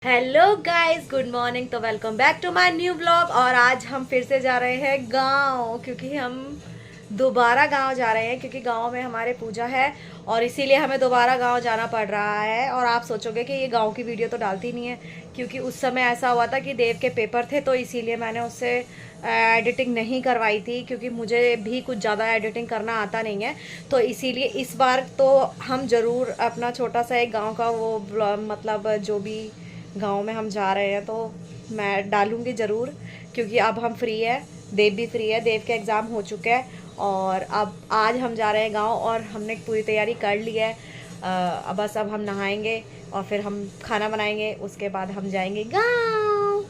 Hello guys, good morning. तो welcome back to my new blog. और आज हम फिर से जा रहे हैं गांव, क्योंकि हम दोबारा गांव जा रहे हैं, क्योंकि गांव में हमारे पूजा है और इसीलिए हमें दोबारा गांव जाना पड़ रहा है। और आप सोचोगे कि ये गांव की वीडियो तो डालती नहीं है, क्योंकि उस समय ऐसा हुआ था कि देव के पेपर थे, तो इसीलिए मैंने उससे एडिटिंग नहीं करवाई थी, क्योंकि मुझे भी कुछ ज़्यादा एडिटिंग करना आता नहीं है। तो इसीलिए इस बार तो हम ज़रूर अपना छोटा सा एक गाँव का वो मतलब जो भी गांव में हम जा रहे हैं तो मैं डालूंगी ज़रूर, क्योंकि अब हम फ्री है, देव भी फ्री है, देव के एग्ज़ाम हो चुके हैं। और अब आज हम जा रहे हैं गांव और हमने पूरी तैयारी कर ली है। अब बस अब हम नहाएंगे और फिर हम खाना बनाएंगे, उसके बाद हम जाएंगे गांव।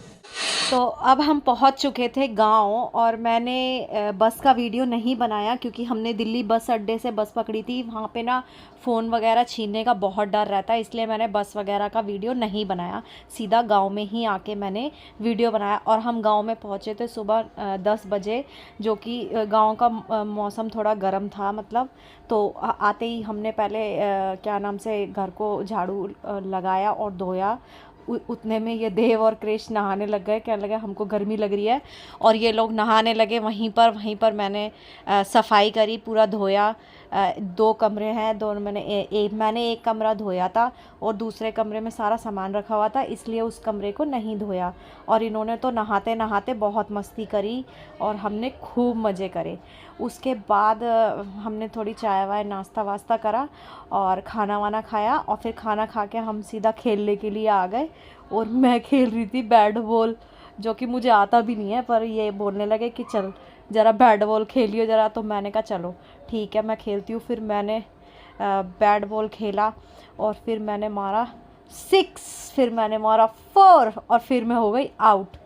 तो अब हम पहुंच चुके थे गांव और मैंने बस का वीडियो नहीं बनाया, क्योंकि हमने दिल्ली बस अड्डे से बस पकड़ी थी। वहाँ पे ना फ़ोन वगैरह छीनने का बहुत डर रहता है, इसलिए मैंने बस वगैरह का वीडियो नहीं बनाया। सीधा गांव में ही आके मैंने वीडियो बनाया। और हम गांव में पहुँचे थे सुबह 10 बजे, जो कि गांव का मौसम थोड़ा गर्म था मतलब। तो आते ही हमने पहले क्या नाम से घर को झाड़ू लगाया और धोया। उतने में ये देव और कृष्ण नहाने लग गए, कहने लगे हमको गर्मी लग रही है, और ये लोग नहाने लगे। वहीं पर मैंने सफाई करी, पूरा धोया। दो कमरे हैं, दोनों मैंने एक कमरा धोया था और दूसरे कमरे में सारा सामान रखा हुआ था, इसलिए उस कमरे को नहीं धोया। और इन्होंने तो नहाते नहाते बहुत मस्ती करी और हमने खूब मज़े करे। उसके बाद हमने थोड़ी चाय वाय नाश्ता वास्ता करा और खाना वाना खाया, और फिर खाना खा के हम सीधा खेलने के लिए आ गए। और मैं खेल रही थी बैट बॉल, जो कि मुझे आता भी नहीं है, पर ये बोलने लगे कि चल ज़रा बैट बॉल खेलियो ज़रा, तो मैंने कहा चलो ठीक है मैं खेलती हूँ। फिर मैंने बैट बॉल खेला और फिर मैंने मारा 6, फिर मैंने मारा 4 और फिर मैं हो गई आउट।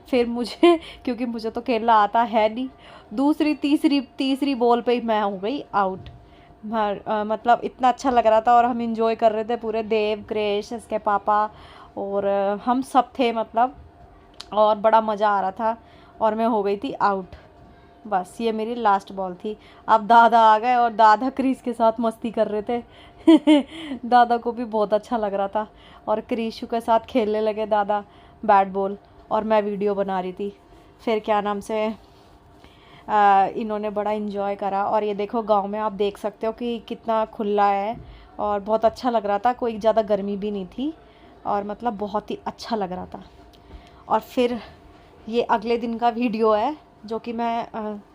फिर मुझे क्योंकि मुझे तो खेलना आता है नहीं, दूसरी तीसरी तीसरी बॉल पे ही मैं हो गई आउट। मतलब इतना अच्छा लग रहा था और हम इंजॉय कर रहे थे पूरे, देव क्रेश इसके पापा और हम सब थे मतलब, और बड़ा मज़ा आ रहा था। और मैं हो गई थी आउट। बस ये मेरी लास्ट बॉल थी। अब दादा आ गए और दादा क्रिश के साथ मस्ती कर रहे थे दादा को भी बहुत अच्छा लग रहा था और क्रिशु के साथ खेलने लगे दादा बैट बॉल, और मैं वीडियो बना रही थी। फिर क्या नाम से इन्होंने बड़ा इन्जॉय करा। और ये देखो गांव में आप देख सकते हो कि कितना खुला है और बहुत अच्छा लग रहा था, कोई ज़्यादा गर्मी भी नहीं थी और मतलब बहुत ही अच्छा लग रहा था। और फिर ये अगले दिन का वीडियो है, जो कि मैं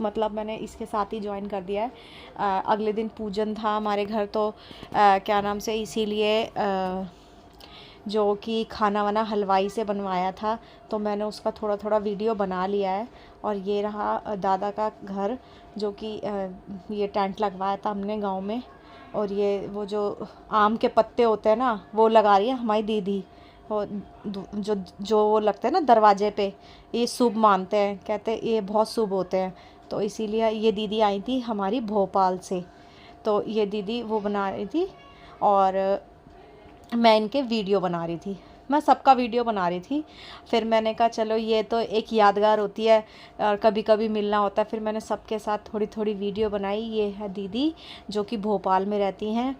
मतलब मैंने इसके साथ ही ज्वाइन कर दिया है। अगले दिन पूजन था हमारे घर, तो क्या नाम से इसीलिए जो कि खाना वाना हलवाई से बनवाया था, तो मैंने उसका थोड़ा थोड़ा वीडियो बना लिया है। और ये रहा दादा का घर, जो कि ये टेंट लगवाया था हमने गांव में। और ये वो जो आम के पत्ते होते हैं ना, वो लगा रही है हमारी दीदी। वो जो जो वो लगते हैं ना दरवाजे पे, ये शुभ मानते हैं, कहते हैं ये बहुत शुभ होते हैं। तो इसीलिए ये दीदी आई थी हमारी भोपाल से, तो ये दीदी वो बना रही थी और मैं इनके वीडियो बना रही थी, मैं सबका वीडियो बना रही थी। फिर मैंने कहा चलो ये तो एक यादगार होती है और कभी कभी मिलना होता है। फिर मैंने सबके साथ थोड़ी थोड़ी वीडियो बनाई। ये है दीदी जो कि भोपाल में रहती हैं,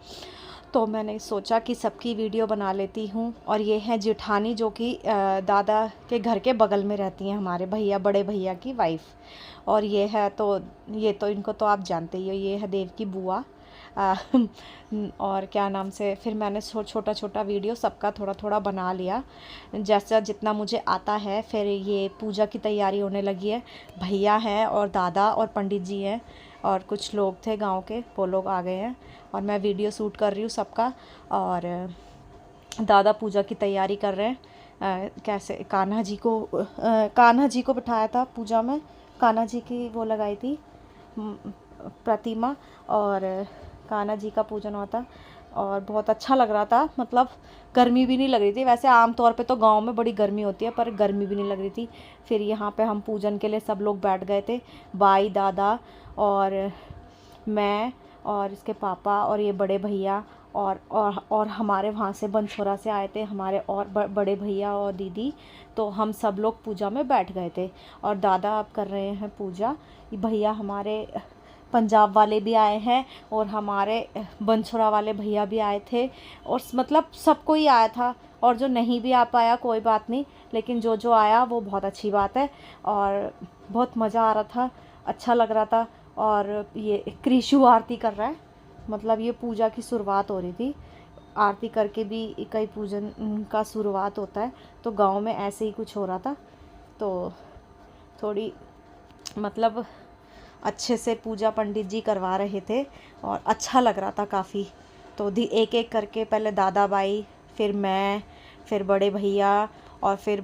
तो मैंने सोचा कि सबकी वीडियो बना लेती हूँ। और ये है जेठानी, जो कि दादा के घर के बगल में रहती हैं, हमारे भैया बड़े भैया की वाइफ। और ये है तो ये तो इनको तो आप जानते ही हो, ये है देव की बुआ। आ, और क्या नाम से फिर मैंने छोटा छोटा वीडियो सबका थोड़ा थोड़ा बना लिया, जैसा जितना मुझे आता है। फिर ये पूजा की तैयारी होने लगी है, भैया हैं और दादा और पंडित जी हैं और कुछ लोग थे गांव के, वो लोग आ गए हैं और मैं वीडियो शूट कर रही हूँ सबका। और दादा पूजा की तैयारी कर रहे हैं। कैसे कान्हा जी को बिठाया था पूजा में, कान्हा जी की वो लगाई थी प्रतिमा, और कान्हा जी का पूजन हुआ था और बहुत अच्छा लग रहा था। मतलब गर्मी भी नहीं लग रही थी, वैसे आमतौर पे तो गांव में बड़ी गर्मी होती है, पर गर्मी भी नहीं लग रही थी। फिर यहाँ पे हम पूजन के लिए सब लोग बैठ गए थे, बाई दादा और मैं और इसके पापा और ये बड़े भैया और हमारे वहाँ से बनछोरा से आए थे हमारे और बड़े भैया और दीदी। तो हम सब लोग पूजा में बैठ गए थे और दादा अब कर रहे हैं पूजा। ये भैया हमारे पंजाब वाले भी आए हैं और हमारे बंसुरा वाले भैया भी आए थे, और मतलब सबको ही आया था। और जो नहीं भी आ पाया कोई बात नहीं, लेकिन जो जो आया वो बहुत अच्छी बात है। और बहुत मज़ा आ रहा था, अच्छा लग रहा था। और ये कृषु आरती कर रहा है, मतलब ये पूजा की शुरुआत हो रही थी। आरती करके भी कई पूजन का शुरुआत होता है, तो गांव में ऐसे ही कुछ हो रहा था। तो थोड़ी मतलब अच्छे से पूजा पंडित जी करवा रहे थे और अच्छा लग रहा था काफ़ी। तो एक एक करके पहले दादा बाई, फिर मैं, फिर बड़े भैया, और फिर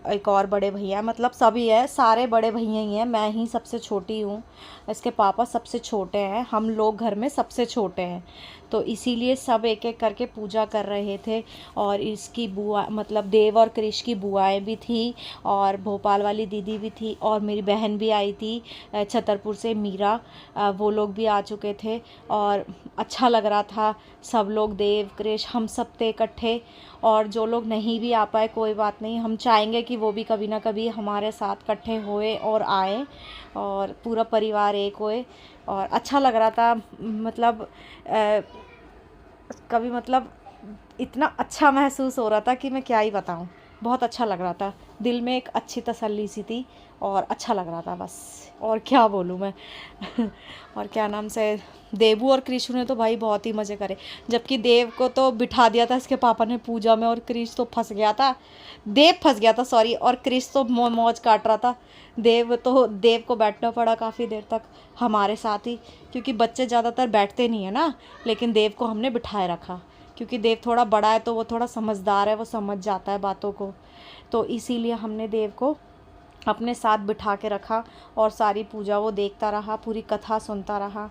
एक और बड़े भैया, मतलब सभी है, सारे बड़े भैया ही हैं, मैं ही सबसे छोटी हूँ। इसके पापा सबसे छोटे हैं, हम लोग घर में सबसे छोटे हैं। तो इसीलिए सब एक एक करके पूजा कर रहे थे। और इसकी बुआ, मतलब देव और कृष की बुआएं भी थी, और भोपाल वाली दीदी भी थी, और मेरी बहन भी आई थी छतरपुर से, मीरा, वो लोग भी आ चुके थे। और अच्छा लग रहा था, सब लोग, देव कृष, हम सब थे इकट्ठे। और जो लोग नहीं भी आ पाए कोई बात नहीं, हम चाहेंगे कि वो भी कभी ना कभी हमारे साथ इकट्ठे होए और आए, और पूरा परिवार एक होए। और अच्छा लग रहा था, मतलब कभी मतलब इतना अच्छा महसूस हो रहा था कि मैं क्या ही बताऊं। बहुत अच्छा लग रहा था, दिल में एक अच्छी तसल्ली सी थी, और अच्छा लग रहा था बस, और क्या बोलूं मैं। और क्या नाम से, देवू और कृष्ण ने तो भाई बहुत ही मज़े करे। जबकि देव को तो बिठा दिया था इसके पापा ने पूजा में, और कृष्ण तो फंस गया था, देव फंस गया था सॉरी, और कृष्ण तो मौज काट रहा था। देव को बैठना पड़ा काफ़ी देर तक हमारे साथ ही, क्योंकि बच्चे ज़्यादातर बैठते नहीं है ना। लेकिन देव को हमने बिठाए रखा, क्योंकि देव थोड़ा बड़ा है, तो वो थोड़ा समझदार है, वो समझ जाता है बातों को। तो इसीलिए हमने देव को अपने साथ बिठा के रखा, और सारी पूजा वो देखता रहा, पूरी कथा सुनता रहा।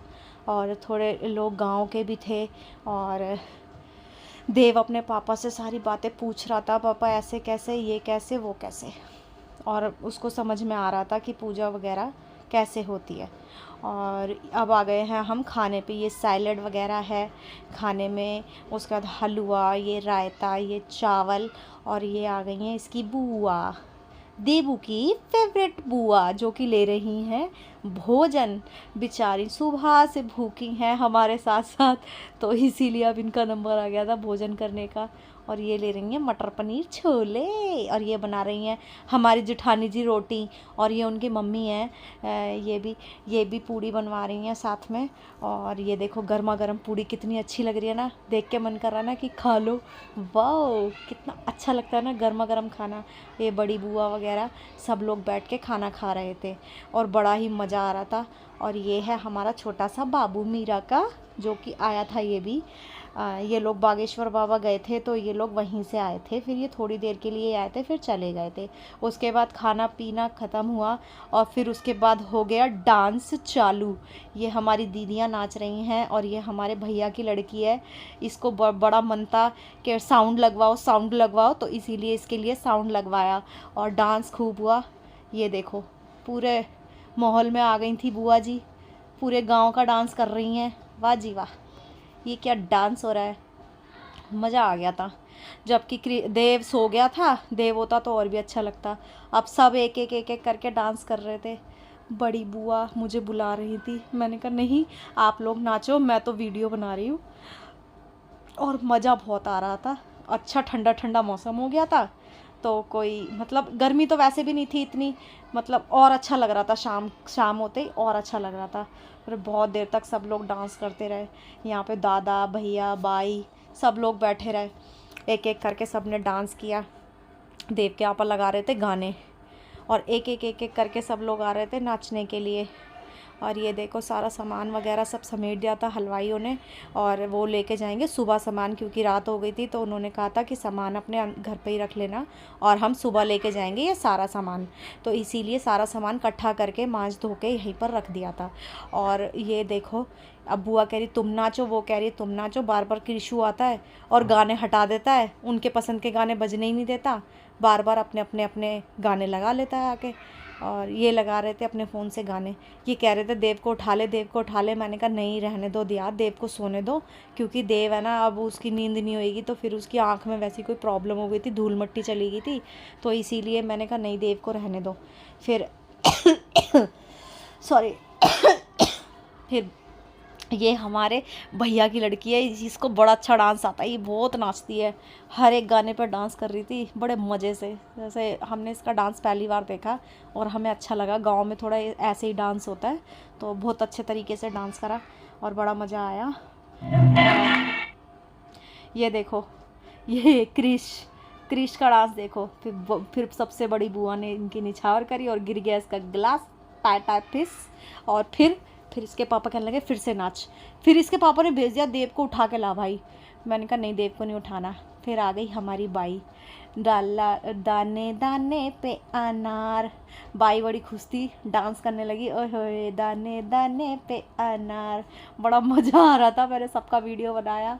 और थोड़े लोग गांव के भी थे, और देव अपने पापा से सारी बातें पूछ रहा था, पापा ऐसे कैसे, ये कैसे, वो कैसे। और उसको समझ में आ रहा था कि पूजा वगैरह कैसे होती है। और अब आ गए हैं हम खाने पे। ये सैलड वगैरह है खाने में, उसके बाद हलवा, ये रायता, ये चावल, और ये आ गई हैं इसकी बुआ, देवू की फेवरेट बुआ, जो कि ले रही हैं भोजन। बेचारी सुबह से भूखी हैं हमारे साथ साथ, तो इसीलिए अब इनका नंबर आ गया था भोजन करने का। और ये ले रही हैं मटर पनीर छोले, और ये बना रही हैं हमारी जेठानी जी रोटी, और ये उनकी मम्मी हैं, ये भी पूड़ी बनवा रही हैं साथ में। और ये देखो गर्मा गर्म पूड़ी कितनी अच्छी लग रही है ना, देख के मन कर रहा है ना कि खा लो। वाह, कितना अच्छा लगता है ना गर्मा गर्म खाना। ये बड़ी बुआ वगैरह सब लोग बैठ के खाना खा रहे थे, और बड़ा ही मज़ा आ रहा था। और ये है हमारा छोटा सा बाबू मीरा का, जो कि आया था। ये भी ये लोग बागेश्वर बाबा गए थे, तो ये लोग वहीं से आए थे, फिर ये थोड़ी देर के लिए आए थे, फिर चले गए थे। उसके बाद खाना पीना ख़त्म हुआ, और फिर उसके बाद हो गया डांस चालू। ये हमारी दीदियाँ नाच रही हैं, और ये हमारे भैया की लड़की है, इसको बड़ा मन था कि साउंड लगवाओ साउंड लगवाओ, तो इसीलिए इसके लिए साउंड लगवाया, और डांस खूब हुआ। ये देखो पूरे माहौल में आ गई थी बुआ जी, पूरे गांव का डांस कर रही हैं। वाह जी वाह, ये क्या डांस हो रहा है, मज़ा आ गया था। जबकि देव सो गया था, देव होता तो और भी अच्छा लगता। अब सब एक एक करके डांस कर रहे थे। बड़ी बुआ मुझे बुला रही थी, मैंने कहा नहीं आप लोग नाचो, मैं तो वीडियो बना रही हूँ। और मज़ा बहुत आ रहा था, अच्छा ठंडा ठंडा मौसम हो गया था, तो कोई मतलब गर्मी तो वैसे भी नहीं थी इतनी, मतलब और अच्छा लग रहा था। शाम होते ही और अच्छा लग रहा था। फिर बहुत देर तक सब लोग डांस करते रहे, यहाँ पे दादा भैया बाई सब लोग बैठे रहे, एक एक करके सब ने डांस किया। देव के यहाँ पर लगा रहे थे गाने, और एक एक करके सब लोग आ रहे थे नाचने के लिए। और ये देखो सारा सामान वगैरह सब समेट दिया था हलवाइयों ने, और वो लेके जाएंगे सुबह सामान, क्योंकि रात हो गई थी, तो उन्होंने कहा था कि सामान अपने घर पे ही रख लेना, और हम सुबह लेके जाएंगे ये सारा सामान। तो इसीलिए सारा सामान इकट्ठा करके मांझ धो के यहीं पर रख दिया था। और ये देखो अब बुआ कह रही तुम नाचो, वो कह रही तुम नाचो, बार बार कृषु आता है और गाने हटा देता है, उनके पसंद के गाने बजने ही नहीं देता, बार बार अपने गाने लगा लेता है आके। और ये लगा रहे थे अपने फ़ोन से गाने, ये कह रहे थे देव को उठा ले, देव को उठा ले। मैंने कहा नहीं रहने दो दिया, देव को सोने दो, क्योंकि देव है ना अब उसकी नींद नहीं होएगी, तो फिर उसकी आँख में वैसी कोई प्रॉब्लम हो गई थी, धूल मिट्टी चली गई थी, तो इसीलिए मैंने कहा नहीं देव को रहने दो। फिर सॉरी फिर ये हमारे भैया की लड़की है, जिसको बड़ा अच्छा डांस आता है, ये बहुत नाचती है, हर एक गाने पर डांस कर रही थी बड़े मज़े से। जैसे हमने इसका डांस पहली बार देखा और हमें अच्छा लगा, गांव में थोड़ा ऐसे ही डांस होता है, तो बहुत अच्छे तरीके से डांस करा और बड़ा मज़ा आया। ये देखो, ये क्रिश का डांस देखो। फिर सबसे बड़ी बुआ ने इनकी निछावर करी और गिर गया इसका गिलास, टाय टाय फिस। और फिर इसके पापा कहने लगे फिर से नाच। फिर इसके पापा ने भेज दिया देव को उठा के ला भाई। मैंने कहा नहीं, देव को नहीं उठाना। फिर आ गई हमारी बाई, डाला दाने दाने पे अनार। बाई बड़ी खुश थी, डांस करने लगी, ओए होए दाने दाने पे अनार। बड़ा मज़ा आ रहा था, मैंने सबका वीडियो बनाया,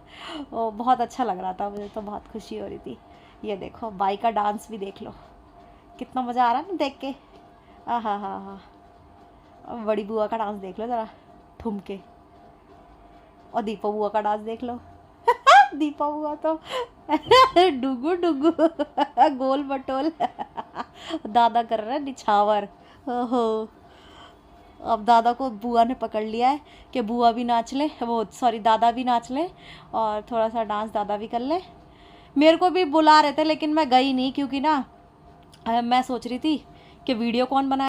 वो बहुत अच्छा लग रहा था, मुझे तो बहुत खुशी हो रही थी। ये देखो बाई का डांस भी देख लो, कितना मज़ा आ रहा है ना देख के। हाँ हाँ हाँ। अब बड़ी बुआ का डांस देख लो ज़रा, ठुमके। और दीपा बुआ का डांस देख लो। दीपा बुआ तो डुगु डुगु गोल बटोल। दादा कर रहा है निछावर। ओहो, अब दादा को बुआ ने पकड़ लिया है कि बुआ भी नाच ले, वो सॉरी दादा भी नाच ले और थोड़ा सा डांस दादा भी कर ले। मेरे को भी बुला रहे थे लेकिन मैं गई नहीं, क्योंकि ना मैं सोच रही थी कि वीडियो कौन बनाए।